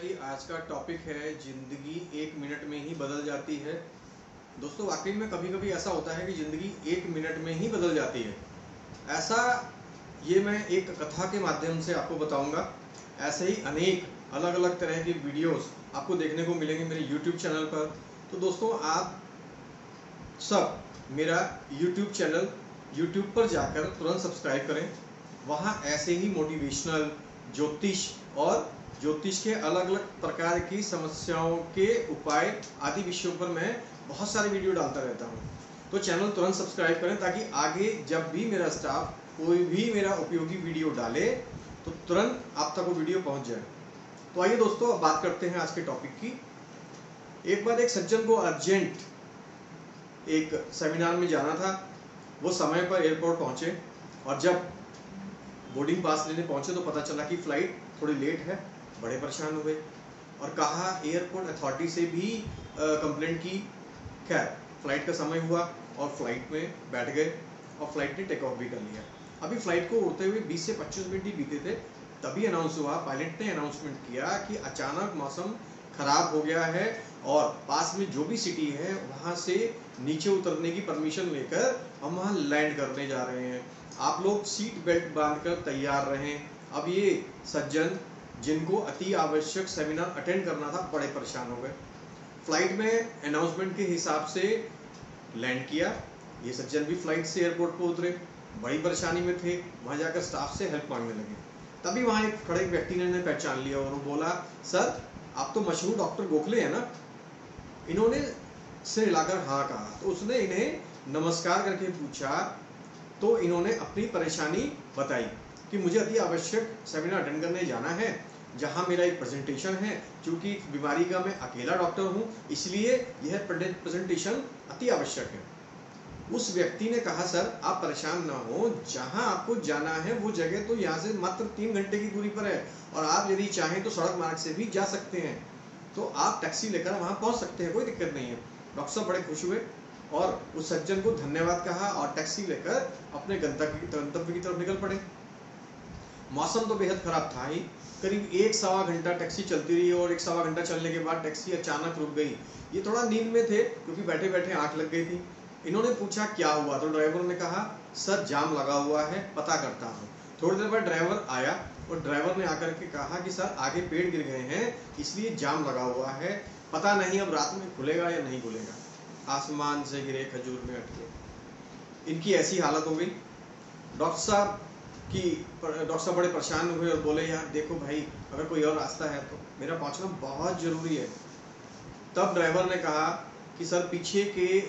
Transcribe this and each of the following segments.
कि आज का टॉपिक है ज़िंदगी 1 मिनट में ही बदल जाती है। दोस्तों वाकई में कभी कभी ऐसा होता है कि ज़िंदगी 1 मिनट में ही बदल जाती है। ऐसा ये मैं एक कथा के माध्यम से आपको बताऊंगा। ऐसे ही अनेक अलग अलग तरह की वीडियोस आपको देखने को मिलेंगे मेरे YouTube चैनल पर। तो दोस्तों आप सब मेरा YouTube चैनल YouTube पर जाकर तुरंत सब्सक्राइब करें। वहाँ ऐसे ही मोटिवेशनल ज्योतिष और ज्योतिष के अलग अलग प्रकार की समस्याओं के उपाय आदि विषयों पर मैं बहुत सारे वीडियो डालता रहता हूँ। तो चैनल तुरंत सब्सक्राइब करें ताकि आगे जब भी मेरा स्टाफ कोई भी मेरा उपयोगी वीडियो डाले तो तुरंत आप तक वो वीडियो पहुँच जाए। तो आइए दोस्तों अब बात करते हैं आज के टॉपिक की। एक बार एक सज्जन को अर्जेंट एक सेमिनार में जाना था। वो समय पर एयरपोर्ट पहुँचे और जब बोर्डिंग पास लेने पहुँचे तो पता चला कि फ़्लाइट थोड़ी लेट है। बड़े परेशान हुए और कहा एयरपोर्ट अथॉरिटी से भी कंप्लेंट की। खैर फ़्लाइट का समय हुआ और फ्लाइट में बैठ गए और फ्लाइट ने टेक ऑफ भी कर लिया। अभी फ़्लाइट को उड़ते हुए 20 से 25 मिनट ही बीते थे, तभी अनाउंस हुआ, पायलट ने अनाउंसमेंट किया कि अचानक मौसम ख़राब हो गया है और पास में जो भी सिटी है वहाँ से नीचे उतरने की परमिशन लेकर हम वहाँ लैंड करने जा रहे हैं। आप लोग सीट बेल्ट बांधकर तैयार रहें। अब ये सज्जन जिनको अति आवश्यक सेमिनार अटेंड करना था बड़े परेशान हो गए। फ्लाइट में अनाउंसमेंट के हिसाब से लैंड किया। ये सज्जन भी फ्लाइट से एयरपोर्ट पर उतरे, बड़ी परेशानी में थे। वहाँ जाकर स्टाफ से हेल्प मांगने लगे। तभी वहाँ एक खड़े व्यक्ति ने पहचान लिया और वो बोला, सर आप तो मशहूर डॉक्टर गोखले हैं ना। इन्होंने सिर हिलाकर हाँ कहा। तो उसने इन्हें नमस्कार करके पूछा तो इन्होंने अपनी परेशानी बताई कि मुझे अति आवश्यक सेमिनार अटेंड करने जाना है जहां मेरा एक प्रेजेंटेशन है। क्योंकि बीमारी का मैं अकेला डॉक्टर हूं इसलिए यह प्रेजेंटेशन अति आवश्यक है। उस व्यक्ति ने कहा, सर आप परेशान ना हो, जहां आपको जाना है वो जगह तो यहाँ से मात्र 3 घंटे की दूरी पर है और आप यदि चाहें तो सड़क मार्ग से भी जा सकते हैं। तो आप टैक्सी लेकर वहाँ पहुँच सकते हैं, कोई दिक्कत नहीं है। डॉक्टर साहब बड़े खुश हुए और उस सज्जन को धन्यवाद कहा और टैक्सी लेकर अपने गंतव्य की तरफ निकल पड़े। मौसम तो बेहद खराब था ही। करीब 1-1.25 घंटा टैक्सी चलती रही और 1-1.25 घंटा चलने के बाद टैक्सी अचानक रुक गई। ये थोड़ा नींद में थे क्योंकि बैठे बैठे आंख लग गई थी। इन्होंने पूछा क्या हुआ, तो ड्राइवर ने कहा, सर जाम लगा हुआ है, पता करता हूँ। थोड़ी देर बाद ड्राइवर आया और ड्राइवर ने आकर के कहा कि सर आगे पेड़ गिर गए हैं इसलिए जाम लगा हुआ है, पता नहीं अब रात में खुलेगा या नहीं खुलेगा। आसमान से गिरे खजूर में अटके। इनकी ऐसी हालत हो गई। डॉक्टर साहब बड़े परेशान हुए और बोले, यार देखो भाई अगर कोई और रास्ता है तो मेरा पहुंचना बहुत ज़रूरी है। तब ड्राइवर ने कहा कि सर पीछे के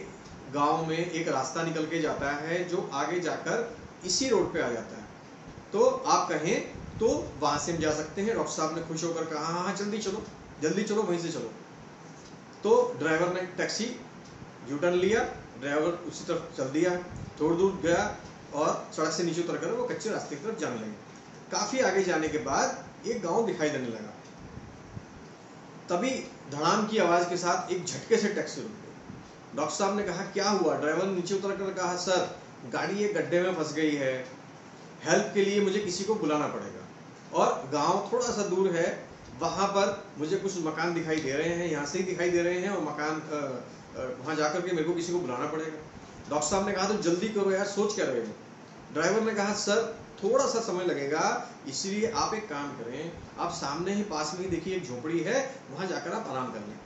गांव में एक रास्ता निकल के जाता है जो आगे जाकर इसी रोड पे आ जाता है, तो आप कहें तो वहाँ से हम जा सकते हैं। डॉक्टर साहब ने खुश होकर कहा, हाँ हाँ जल्दी चलो वहीं से चलो। तो ड्राइवर ने टैक्सी यूटर्न लिया, ड्राइवर उसी तरफ चल दिया। थोड़ी दूर गया और सड़क से नीचे उतर कर वो कच्चे रास्ते की तरफ जाने लगे। काफ़ी आगे जाने के बाद एक गांव दिखाई देने लगा। तभी धड़ाम की आवाज़ के साथ एक झटके से टैक्सी रुक गई। डॉक्टर साहब ने कहा, क्या हुआ? ड्राइवर ने नीचे उतर कर कहा, सर गाड़ी एक गड्ढे में फंस गई है, हेल्प के लिए मुझे किसी को बुलाना पड़ेगा और गाँव थोड़ा सा दूर है, वहाँ पर मुझे कुछ मकान दिखाई दे रहे हैं, यहाँ से ही दिखाई दे रहे हैं और मकान वहाँ जाकर के मेरे को किसी को बुलाना पड़ेगा। डॉक्टर साहब ने कहा, तो जल्दी करो यार, सोच क्या रहे हो? ड्राइवर ने कहा, सर थोड़ा सा समय लगेगा इसलिए आप एक काम करें, आप सामने ही पास में ही देखिए एक झोपड़ी है, वहाँ जाकर आप आराम कर लें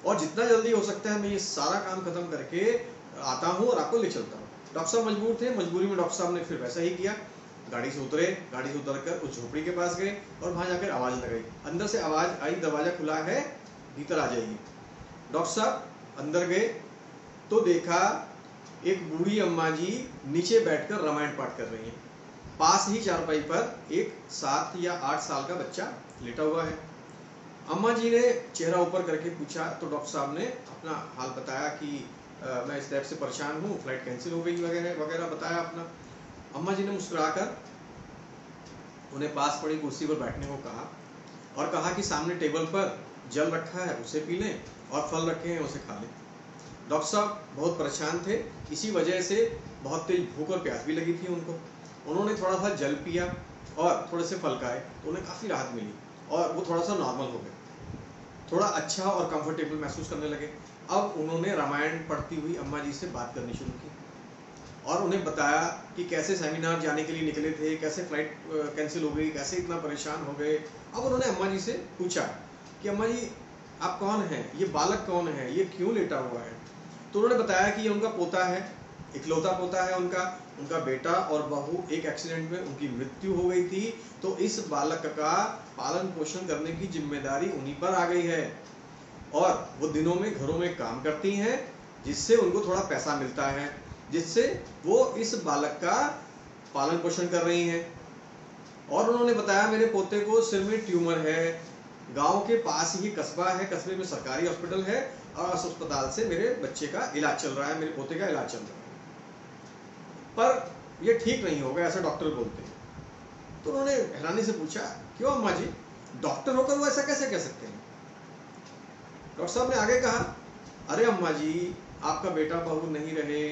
और जितना जल्दी हो सकता है मैं ये सारा काम खत्म करके आता हूँ और आपको ले चलता हूँ। डॉक्टर साहब मजबूर थे, मजबूरी में डॉक्टर साहब ने फिर वैसा ही किया। गाड़ी से उतरकर उस झोपड़ी के पास गए और वहाँ जाकर आवाज़ लगाई। अंदर से आवाज़ आई, दरवाज़ा खुला है, भीतर आ जाइए। डॉक्टर साहब अंदर गए तो देखा एक बूढ़ी अम्मा जी नीचे बैठकर रामायण पाठ कर रही हैं। पास ही चारपाई पर एक 7 या 8 साल का बच्चा लेटा हुआ है। अम्मा जी ने चेहरा ऊपर करके पूछा तो डॉक्टर साहब ने अपना हाल बताया कि मैं इस टाइप से परेशान हूँ, फ्लाइट कैंसिल हो गई वगैरह वगैरह बताया अपना। अम्मा जी ने मुस्कुराकर उन्हें पास पड़ी कुर्सी पर बैठने को कहा और कहा कि सामने टेबल पर जल रखा है उसे पी लें और फल रखे हैं उसे खा लें। डॉक्टर साहब बहुत परेशान थे, इसी वजह से बहुत तेज भूख और प्यास भी लगी थी उनको। उन्होंने थोड़ा सा जल पिया और थोड़े से फल खाए तो उन्हें काफ़ी राहत मिली और वो थोड़ा सा नॉर्मल हो गए। थोड़ा अच्छा और कंफर्टेबल महसूस करने लगे। अब उन्होंने रामायण पढ़ती हुई अम्मा जी से बात करनी शुरू की और उन्हें बताया कि कैसे सेमिनार जाने के लिए निकले थे, कैसे फ्लाइट कैंसिल हो गई, कैसे इतना परेशान हो गए। अब उन्होंने अम्मा जी से पूछा कि अम्मा जी आप कौन हैं, ये बालक कौन है, ये क्यों लेटा हुआ है। तो उन्होंने बताया कि ये उनका पोता है, इकलौता पोता है उनका बेटा और बहू एक एक्सीडेंट में उनकी मृत्यु हो गई थी, तो इस बालक का पालन पोषण करने की जिम्मेदारी उन्हीं पर आ गई है और वो दिनों में घरों में काम करती हैं, जिससे उनको थोड़ा पैसा मिलता है, जिससे वो इस बालक का पालन पोषण कर रही हैं। और उन्होंने बताया मेरे पोते को सिर में ट्यूमर है, गांव के पास ही कस्बा है, कस्बे में सरकारी हॉस्पिटल है और उस अस्पताल से मेरे बच्चे का इलाज चल रहा है, मेरे पोते का इलाज चल रहा है, पर ये ठीक नहीं होगा, ऐसा डॉक्टर बोलते हैं। तो उन्होंने हैरानी से पूछा क्यों अम्मा जी, डॉक्टर होकर वो ऐसा कैसे कह सकते हैं। डॉक्टर साहब ने आगे कहा अरे अम्मा जी आपका बेटा बहू नहीं रहे,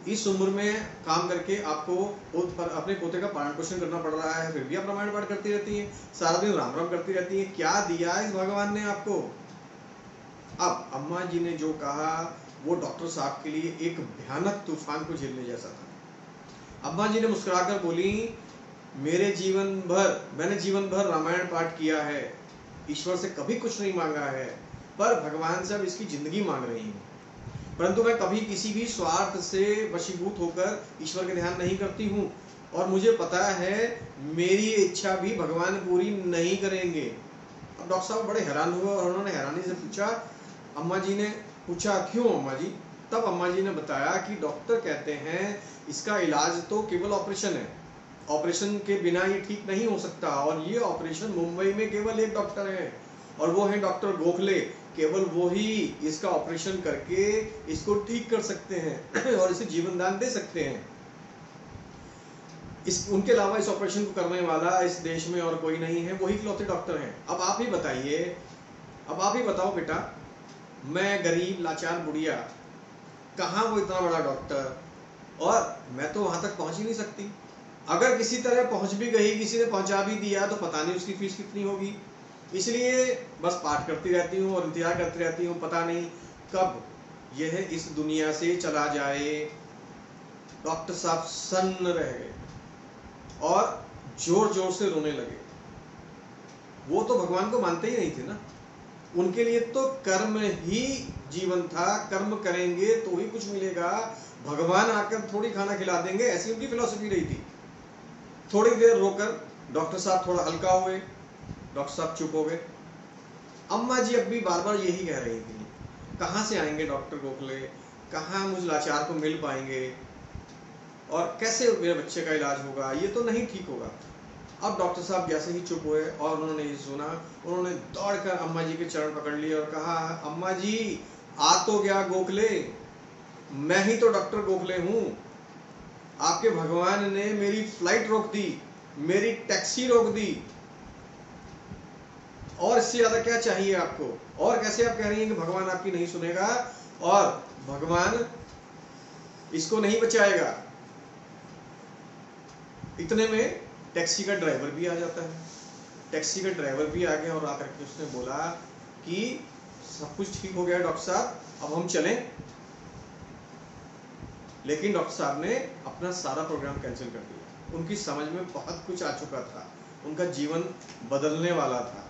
इस उम्र में काम करके आपको अपने पोते का पालन पोषण करना पड़ रहा है, फिर भी आप रामायण पाठ करती रहती हैं, सारा दिन राम राम करती रहती हैं, क्या दिया इस भगवान ने आपको। अब अम्मा जी ने जो कहा वो डॉक्टर साहब के लिए एक भयानक तूफान को झेलने जैसा था। अम्मा जी ने मुस्कुराकर बोली मैंने जीवन भर रामायण पाठ किया है, ईश्वर से कभी कुछ नहीं मांगा है, पर भगवान से अब इसकी जिंदगी मांग रही हूँ, परंतु मैं कभी किसी भी स्वार्थ से वशीभूत होकर ईश्वर के ध्यान नहीं करती हूँ और मुझे पता है मेरी इच्छा भी भगवान पूरी नहीं करेंगे। अब डॉक्टर साहब बड़े हैरान हुए और उन्होंने हैरानी से पूछा, अम्मा जी ने पूछा क्यों अम्मा जी। तब अम्मा जी ने बताया कि डॉक्टर कहते हैं इसका इलाज तो केवल ऑपरेशन है, ऑपरेशन के बिना ये ठीक नहीं हो सकता, और ये ऑपरेशन मुंबई में केवल एक डॉक्टर है और वो है डॉक्टर गोखले, केवल वो ही इसका ऑपरेशन करके इसको ठीक कर सकते हैं और इसे जीवन दान दे सकते हैं। उनके अलावा इस ऑपरेशन को करने वाला इस देश में और कोई नहीं है, वही इकलौते डॉक्टर हैं। अब आप ही बताइए, अब आप ही बताओ बेटा, मैं गरीब लाचार बुढ़िया, कहाँ वो इतना बड़ा डॉक्टर, और मैं तो वहां तक पहुंच ही नहीं सकती। अगर किसी तरह पहुंच भी गई, किसी ने पहुंचा भी दिया, तो पता नहीं उसकी फीस कितनी होगी, इसलिए बस पाठ करती रहती हूँ और इंतजार करती रहती हूँ, पता नहीं कब यह इस दुनिया से चला जाए। डॉक्टर साहब सन्न रह गए और जोर जोर से रोने लगे। वो तो भगवान को मानते ही नहीं थे ना, उनके लिए तो कर्म ही जीवन था, कर्म करेंगे तो ही कुछ मिलेगा, भगवान आकर थोड़ी खाना खिला देंगे, ऐसी उनकी फिलॉसफी रही थी। थोड़ी देर रोकर डॉक्टर साहब थोड़ा हल्का हुए, डॉक्टर साहब चुप हो गए। अम्मा जी अब भी बार बार यही कह रही थी, कहाँ से आएंगे डॉक्टर गोखले, कहाँ मुझ लाचार को मिल पाएंगे और कैसे मेरे बच्चे का इलाज होगा, ये तो नहीं ठीक होगा। अब डॉक्टर साहब जैसे ही चुप हुए और उन्होंने ये सुना, उन्होंने दौड़कर अम्मा जी के चरण पकड़ लिए और कहा, अम्मा जी आ तो गया गोखले, मैं ही तो डॉक्टर गोखले हूँ, आपके भगवान ने मेरी फ्लाइट रोक दी, मेरी टैक्सी रोक दी, और इससे ज्यादा क्या चाहिए आपको। और कैसे आप कह रही हैं कि भगवान आपकी नहीं सुनेगा और भगवान इसको नहीं बचाएगा। इतने में टैक्सी का ड्राइवर भी आ जाता है। टैक्सी का ड्राइवर भी आ गया और आकर के उसने बोला कि सब कुछ ठीक हो गया डॉक्टर साहब, अब हम चलें। लेकिन डॉक्टर साहब ने अपना सारा प्रोग्राम कैंसिल कर दिया। उनकी समझ में बहुत कुछ आ चुका था, उनका जीवन बदलने वाला था।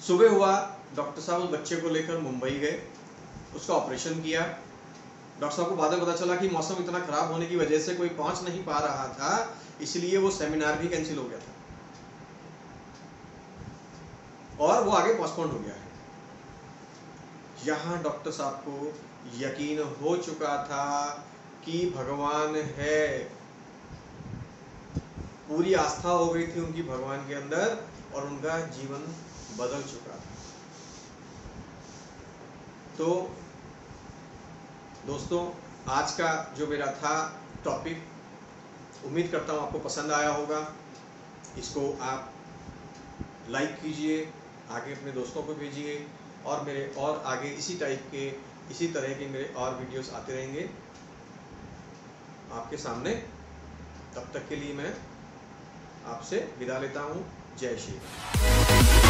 सुबह हुआ, डॉक्टर साहब उस बच्चे को लेकर मुंबई गए, उसका ऑपरेशन किया। डॉक्टर साहब को बाद में पता चला कि मौसम इतना खराब होने की वजह से कोई पहुंच नहीं पा रहा था, इसलिए वो सेमिनार भी कैंसिल हो गया था और वो आगे पोस्टपोन हो गया है। यहां डॉक्टर साहब को यकीन हो चुका था कि भगवान है, पूरी आस्था हो गई थी उनकी भगवान के अंदर और उनका जीवन बदल चुका था। तो दोस्तों, आज का जो मेरा था टॉपिक, उम्मीद करता हूँ आपको पसंद आया होगा। इसको आप लाइक कीजिए, आगे अपने दोस्तों को भेजिए और मेरे और आगे इसी तरह के मेरे और वीडियोस आते रहेंगे आपके सामने। तब तक के लिए मैं आपसे विदा लेता हूँ। जय श्री राम।